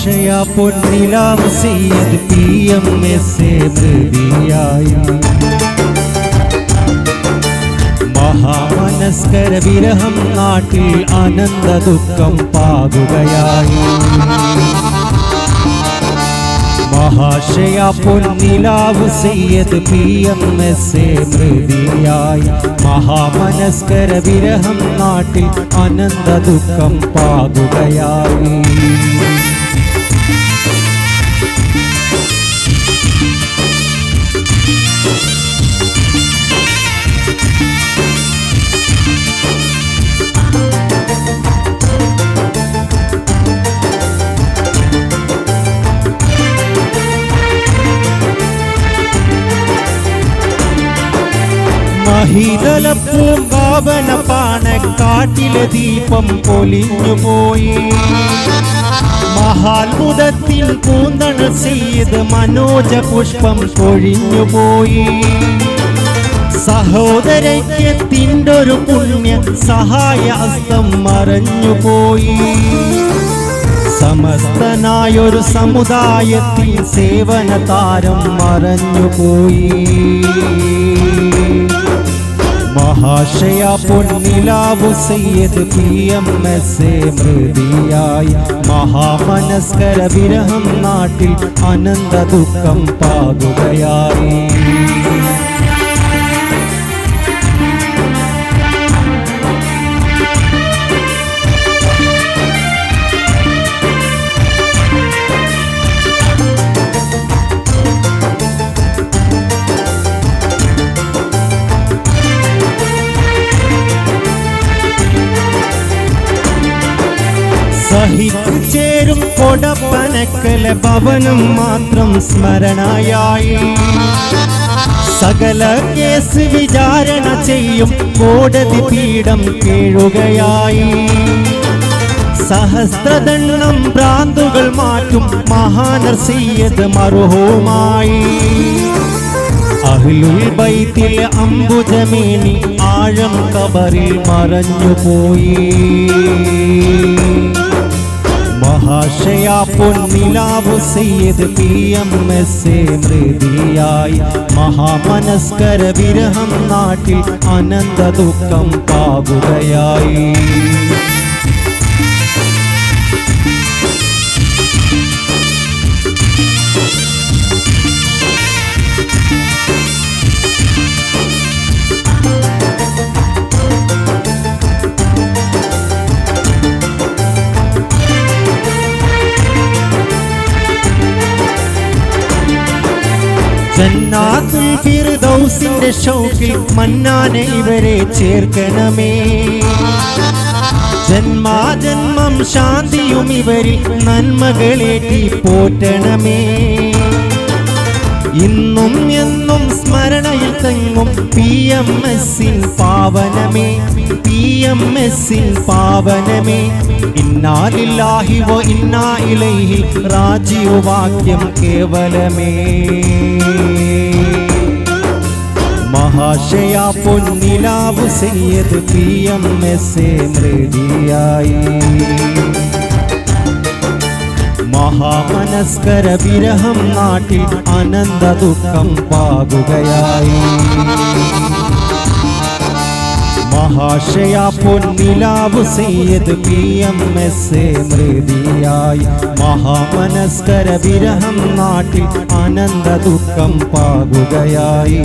മഹാശയ പൊന്നിലാവ് Sayyid PMSA മൃതിയായി. മഹാമനസ്കര വിരഹം നാട്ടിൽ അനന്ത ദുഃഖം പാകുകയായി. മഹാശയ പൊന്നിലാവ് സയ്യിദ് PMSA മൃതിയായി. മഹാമനസ്കര വിരഹം നാട്ടിൽ അനന്ത ദുഃഖം പാകുകയായി. മഹിതല പൂങ്കാവന പാണക്കാട്ടിലെ ദീപം പൊലിഞ്ഞുപോയി. മഹാത്ഭുതത്തിൽ കൂന്തണ സയ്യിദ് മനോജ പുഷ്പം കൊഴിഞ്ഞുപോയി. സഹോദരയ്യത്തിൻ്റൊരു പുണ്യ സഹായ ഹസ്തം മറഞ്ഞുപോയി. സമസ്തനായൊരു സമുദായത്തിൽ സേവന താരം മറഞ്ഞുപോയി. മഹാശയ പൊന്നിലാവു സയ്യിദ് PMSA മൃതിയായി. മഹാമനസ്കര വിരഹം നാട്ടിൽ അനന്ത ദുഃഖം പാകുകയായി. സഹിച്ചു ചേരും കൊടപ്പനക്കല ഭവനം മാത്രം സ്മരണയായി. സകല കേസ് വിചാരണ ചെയ്യും കോടതി പീഠം കേഴുകയായി. സഹസ്രദണ്ണം ഭ്രാന്തുകൾ മാറ്റും മഹാനർ സയ്യിദ് മർഹൂമായി. അഹ്ലുൽ ബൈത്തിൽ അംബുജമേനി ആഴം ഖബറിൽ മറഞ്ഞുപോയി. മഹാശയ പൊന്നിലാവു സയ്യിദ് PMSA മൃതിയായി. മഹാമനസ്കര വിരഹം നാട്ടിൽ അനന്ത ദുഃഖം പാകുകയായി. ജന്നാത്തുൽ ഫിർദൗസിന്റെ ഷൗക്കിൽ മന്നാനെ ഇവരെ ചേർക്കണമേ. ജന്മാജന്മം ശാന്തിയും ഇവരിൽ നന്മകളേറ്റി പോറ്റണമേ. ഇന്നും എന്നും സ്മരണയിൽ തങ്ങും PMSA പാവനമേ. PMSA പാവനമേ. ഇന്നാ ലില്ലാഹി വ ഇന്നാ ഇലൈഹി റാജിഉ വാക്യം കേവലമേ. മഹാശയ പൊന്നിലാവു സയ്യിദ് PMSA മൃതിയായി. മഹാമനസ്കര വിരഹം നാട്ടിൽ അനന്ത ദുഃഖം പാകുകയായി. മഹാശയ പൊന്നിലാവു സയ്യിദ് PMSA മൃതിയായി. മഹാമനസ്കര വിരഹം നാട്ടിൽ അനന്ത ദുഃഖം പാകുകയായി.